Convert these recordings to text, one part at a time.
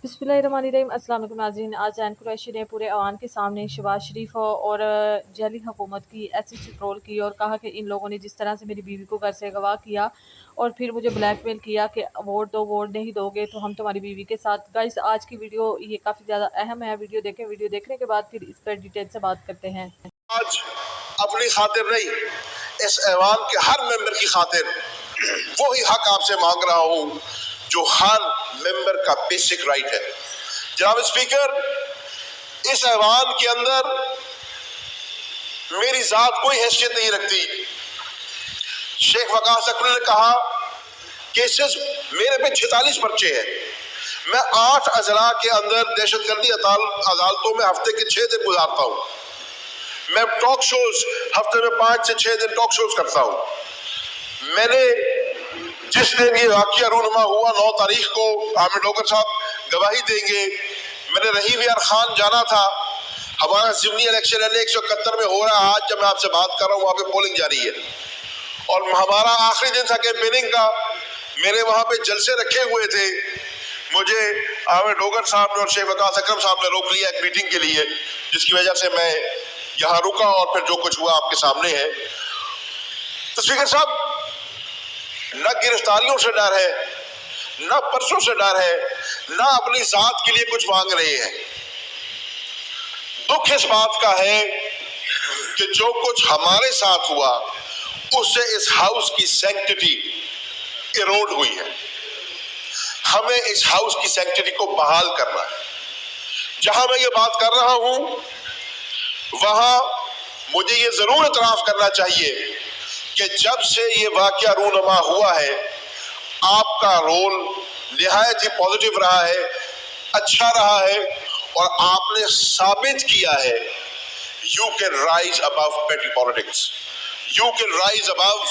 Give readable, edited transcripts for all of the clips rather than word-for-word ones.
बिस्मिल्लाहिर्रहमानिर्रहीम। अस्सलाम वालेकुम नाज़रीन। आज जैन कुरैशी ने पूरे अवान के सामने शहबाज शरीफ और जैली हुकूमत की ऐसी ट्रोल की और कहा कि इन लोगों ने जिस तरह से मेरी बीवी को घर से अगवा किया और फिर मुझे ब्लैकमेल किया कि वोट दो, वोट नहीं दोगे तो हम तुम्हारी बीवी के साथ। गाइस, आज की वीडियो ये काफ़ी ज़्यादा अहम है, वीडियो देखें। वीडियो देखने के बाद फिर इस पर डिटेल से बात करते हैं। आज अपनी खातिर नहीं, इस ऐवान के हर मेंबर की खातिर वही हक आपसे मांग रहा हूं जो हर मेंबर का बेसिक राइट है। जनाब स्पीकर, इस ऐवान के अंदर मेरी जात कोई हैसियत नहीं रखती। शेख वकास अकबर ने कहा केसेस मेरे पे 46 पर्चे हैं। मैं 8 अजला के अंदर दहशतगर्दी अदालतों में हफ्ते के 6 दिन गुजारता हूँ। मैं टॉक शोज हफ्ते में 5 से 6 दिन टॉक शोज करता हूँ। मैंने जिस दिन ये वाकया रूनुमा हुआ 9 तारीख को, आमिर डोगर साहब गवाही देंगे, मैंने रहीम यार खान जाना था। हमारा ज़िमनी इलेक्शन 171 में हो रहा है। आज जब मैं आपसे बात कर रहा हूँ वहाँ पे पोलिंग जारी है और हमारा आखिरी दिन था कैंपेनिंग का। मेरे वहाँ पे जलसे रखे हुए थे। मुझे आमिर डोगर साहब ने और शेख वकास अकरम साहब ने रोक लिया एक मीटिंग के लिए, जिसकी वजह से मैं यहाँ रुका और फिर जो कुछ हुआ आपके सामने है। तो स्पीकर साहब, न गिरफ्तारियों से डर है, न पर्चों से डर है, न अपनी जात के लिए कुछ मांग रहे हैं। दुख इस बात का है कि जो कुछ हमारे साथ हुआ उससे इस हाउस की सैंक्टिटी इरोड हुई है। हमें इस हाउस की सैंक्टिटी को बहाल करना है। जहां मैं ये बात कर रहा हूं वहां मुझे ये जरूर इतराफ करना चाहिए कि जब से ये वाकया रूनुमा हुआ है आपका रोल निहायत ही पॉजिटिव रहा है, अच्छा रहा है और आपने साबित किया है यू कैन राइज अबव पेटी politics, you can rise above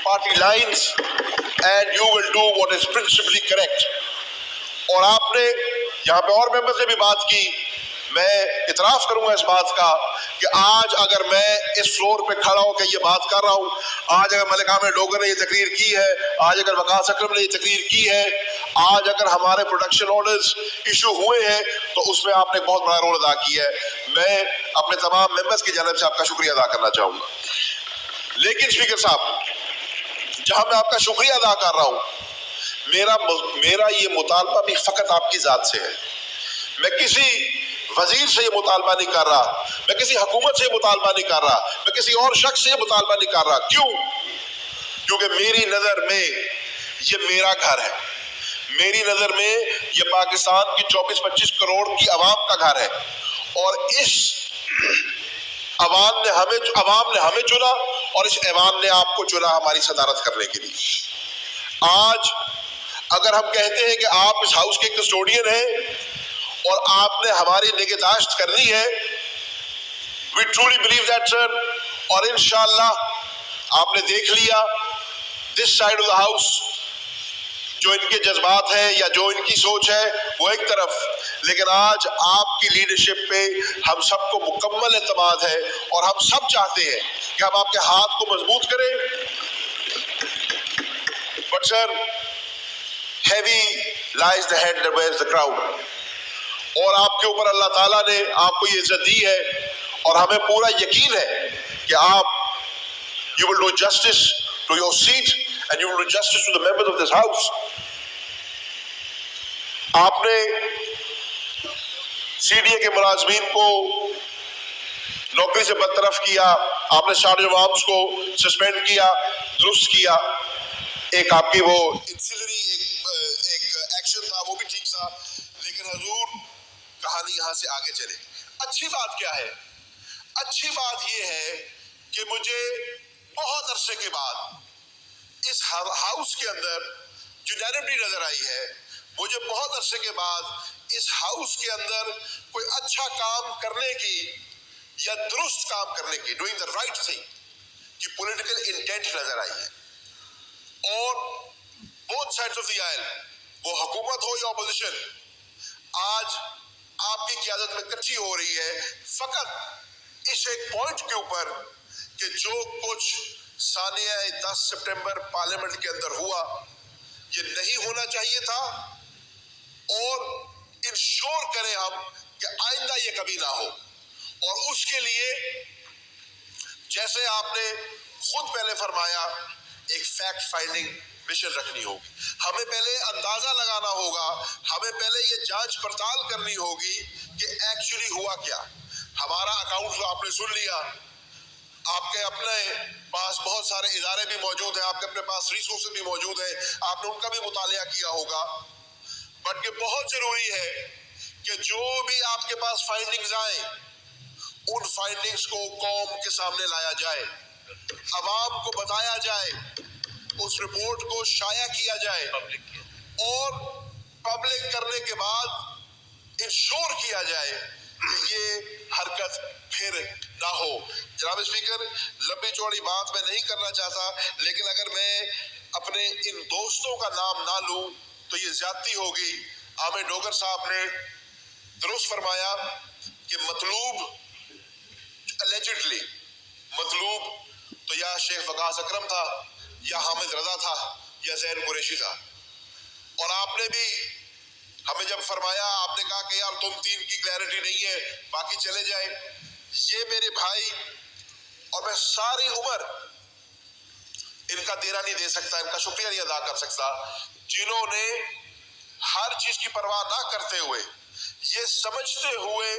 party lines and you will do what is principally correct. और आपने यहाँ पे और मेंबर से भी बात की, मैं इतराफ करूंगा इस बात का कि आज अगर मैं इस फ्लोर पे खड़ा होकर ये बात कर रहा हूँ, आज अगर मलिक आमिर डोगर ने ये तकरीर की है, आज अगर वकास अकरम ने ये तकरीर की है, आज अगर हमारे प्रोडक्शन ऑर्डर्स इशू हुए हैं तो उसमें आपने बहुत बड़ा रोल अदा किया है। मैं अपने तमाम मेंबर्स की जानब से आपका शुक्रिया अदा करना चाहूँगा। लेकिन स्पीकर साहब, जहाँ मैं आपका शुक्रिया अदा कर रहा हूँ, मेरा ये मुतालबा भी फ़कत आपकी ज़ात से है। मैं किसी वजीर से ये मुतालबा नहीं कर रहा, मैं किसी हुकूमत से ये मुतालबा नहीं कर रहा, मैं किसी और शख्स से ये मुतालबा नहीं कर रहा। क्यों? क्योंकि मेरी नज़र में ये मेरा घर है, मेरी नज़र में ये पाकिस्तान की 24-25 करोड़ की आवाम का घर है और इस आवाम ने हमें चुना और इस ऐवान ने आपको चुना हमारी सदारत करने के लिए। आज अगर हम कहते हैं कि आप इस हाउस के कस्टोडियन हैं और आपने हमारी निगहदाश्त करनी है, we truly believe that sir. और इंशाअल्लाह आपने देख लिया this side of the house जो इनके जज्बात हैं या जो इनकी सोच है वो एक तरफ, लेकिन आज आपकी लीडरशिप पे हम सबको मुकम्मल एतमाद है और हम सब चाहते हैं कि हम आपके हाथ को मजबूत करें। But sir, heavy lies the head that wears the crown। और आपके ऊपर अल्लाह ताला ने आपको ये इज्जत दी है और हमें पूरा यकीन है कि आप you will do justice to your seat and you will do justice to the members of this house। आपने सीडीए के मुलाजमीन को नौकरी से बरतरफ किया, आपने शार्ज आर्म्स को सस्पेंड किया, दुरुस्त किया। एक आपकी वो इंसिलरी एक एक्शन था, वो भी ठीक था, लेकिन हजूर कहानी यहाँ से आगे चले। अच्छी बात क्या है? अच्छी बात ये है कि मुझे बहुत अरसे के बाद इस हाउस के अंदर यूनैनिटी नजर आई है। मुझे बहुत अरसे के बाद इस हाउस के अंदर कोई अच्छा काम करने की या दुरुस्त काम करने की, डूइंग द राइट थिंग की पॉलिटिकल इंटेंट नजर आई है। और both sides of the aisle, वो हुकूमत हो या अपोजिशन, आज आपकी क़यादत में कच्ची हो रही है फकत इस एक पॉइंट के ऊपर कि जो कुछ सानिया 10 सितंबर पार्लियामेंट के अंदर हुआ ये नहीं होना चाहिए था और इंश्योर करें हम कि आइंदा ये कभी ना हो। और उसके लिए जैसे आपने खुद पहले फरमाया, एक फैक्ट फाइंडिंग मिशन रखनी होगी। हमें पहले अंदाजा लगाना होगा, हमें पहले ये जांच पड़ताल करनी होगी कि एक्चुअली हुआ क्या। हमारा अकाउंट तो आपने सुन लिया, आपके अपने पास बहुत सारे इदारे भी मौजूद हैं, आपके अपने पास रिसोर्सेज भी मौजूद हैं, आपने उनका भी मुतालिया किया होगा। बट ये बहुत जरूरी है कि जो भी आपके पास फाइंडिंग्स आए, उन फाइंडिंग्स को कौम के सामने लाया जाए, अवाम को बताया जाए, उस रिपोर्ट को शाया किया जाए और पब्लिक करने के बाद इंश्योर किया जाए कि ये हरकत फिर ना हो। जनाब स्पीकर, लंबी चौड़ी बात मैं नहीं करना चाहता, लेकिन अगर मैं अपने इन दोस्तों का नाम ना लूं तो ये ज्यादती होगी। आमिर डोगर साहब ने दुरुस्त फरमाया कि मतलूब allegedly मतलूब तो या शेख वकास अकरम था, या हामिद रजा था, या जैन कुरैशी था। और आपने भी हमें जब फरमाया, आपने कहा कि यार तुम तीन की क्लैरिटी नहीं है, बाकी चले जाए। ये मेरे भाई, और मैं सारी उम्र इनका देना नहीं दे सकता, इनका शुक्रिया नहीं अदा कर सकता, जिन्होंने हर चीज की परवाह ना करते हुए, ये समझते हुए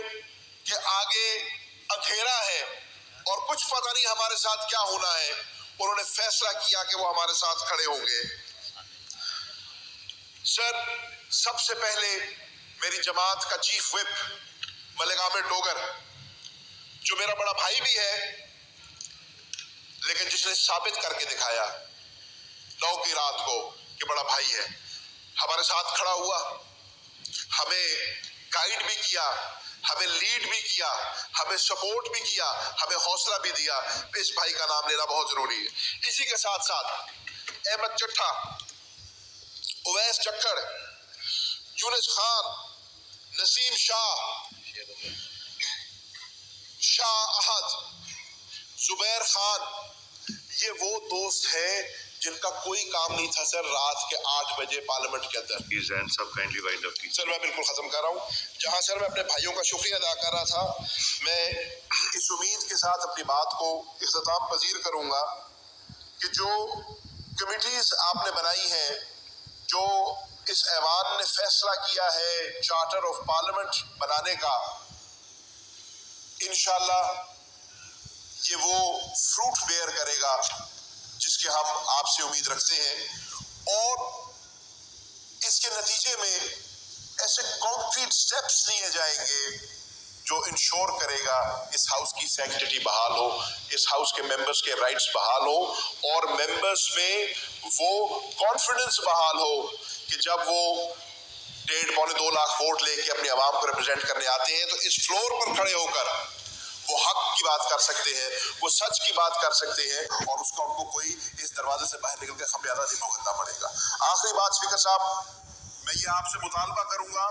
कि आगे अंधेरा है और कुछ पता नहीं हमारे साथ क्या होना है, उन्होंने फैसला किया कि वो हमारे साथ खड़े होंगे। सर, सबसे पहले मेरी जमात का चीफ व्हिप मलिक आमिर डोगर, जो मेरा बड़ा भाई भी है, लेकिन जिसने साबित करके दिखाया 9 की रात को कि बड़ा भाई है, हमारे साथ खड़ा हुआ, हमें गाइड भी किया, हमें लीड भी किया, हमें सपोर्ट भी किया, हमें हौसला भी दिया। इस भाई का नाम लेना बहुत जरूरी है। इसी के साथ साथ अहमद चट्ठा, उवैस चक्कड़, यूनुस खान, नसीम शाह अहद, जुबैर खान, ये वो दोस्त हैं जिनका कोई काम नहीं था सर रात के 8 बजे पार्लियामेंट के अंदर। सर मैं बिल्कुल खत्म कर रहा हूँ। जहां सर मैं अपने भाइयों का शुक्रिया अदा कर रहा था, मैं इस उम्मीद के साथ अपनी बात को इख्तिताम पजीर करूंगा कि जो कमिटीज आपने बनाई हैं, जो इस ऐवान ने फैसला किया है चार्टर ऑफ पार्लियामेंट बनाने का, इंशाल्लाह ये वो फ्रूट बेयर करेगा जिसके हम आपसे उम्मीद रखते हैं। और इसके नतीजे में ऐसे कॉन्क्रीट स्टेप्स लिए जाएंगे जो इंश्योर करेगा इस हाउस की सैंक्टिटी बहाल हो, इस हाउस के मेंबर्स के राइट्स बहाल हो, और मेंबर्स में वो कॉन्फिडेंस बहाल हो कि जब वो 1.5-2 लाख वोट लेके अपनी आवाम को रिप्रेजेंट करने आते हैं तो इस फ्लोर पर खड़े होकर वो हक की बात कर सकते हैं, वो सच की बात कर सकते हैं, और उसका उनको कोई इस दरवाजे से बाहर निकल के खमियाजा नहीं भुगतना पड़ेगा। आखिरी बात स्पीकर साहब, मैं ये आपसे मुतालबा करूंगा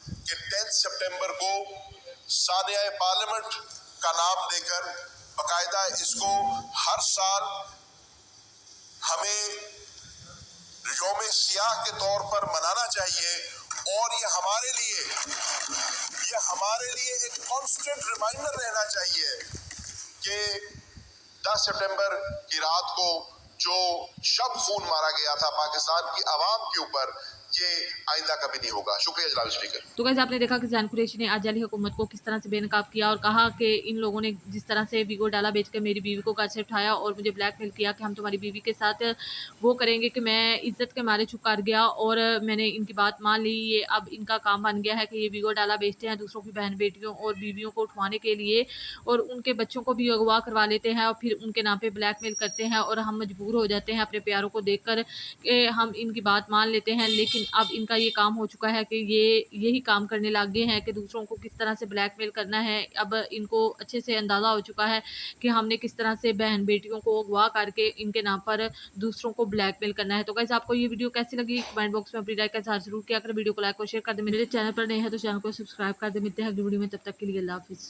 कि 10 सितंबर को सानिया पार्लियामेंट का नाम देकर बाकायदा इसको हर साल हमें यौम सियाह के तौर पर मनाना चाहिए। और ये हमारे लिए एक कांस्टेंट रिमाइंडर रहना चाहिए कि 10 सितंबर की रात को जो शब खून मारा गया था पाकिस्तान की आवाम के ऊपर, ये आइंदा कभी नहीं होगा। शुक्रिया जनाब स्पीकर। तो गाइस आपने देखा कि जैन कुरैशी ने आज जाली हुकूमत को किस तरह से बेनकाब किया और कहा कि इन लोगों ने जिस तरह से वीगो डाला बेच कर मेरी बीवी को घर से उठाया और मुझे ब्लैकमेल किया कि हम तुम्हारी बीवी के साथ वो करेंगे, कि मैं इज्जत के मारे चुप कर गया और मैंने इनकी बात मान ली। ये अब इनका काम बन गया है कि ये वीगो डाला बेचते हैं दूसरों की बहन बेटियों और बीवियों को उठवाने के लिए, और उनके बच्चों को भी अगवा करवा लेते हैं और फिर उनके नाम पे ब्लैकमेल करते हैं, और हम मजबूर हो जाते हैं अपने प्यारों को देखकर कि हम इनकी बात मान लेते हैं। लेकिन अब इनका ये काम हो चुका है कि ये यही काम करने लग गए हैं कि दूसरों को किस तरह से ब्लैकमेल करना है। अब इनको अच्छे से अंदाज़ा हो चुका है कि हमने किस तरह से बहन बेटियों को अगवा करके इनके नाम पर दूसरों को ब्लैकमेल करना है। तो गाइस आपको ये वीडियो कैसी लगी कमेंट बॉक्स में अपनी राय का इज़हार जरूर किया करें। वीडियो को लाइक और शेयर कर दे। मेरे चैनल पर नए हैं तो चैनल को सब्सक्राइब कर दे। मिलते हैं अगली वीडियो में, तब तक के लिए अल्लाह हाफिज़।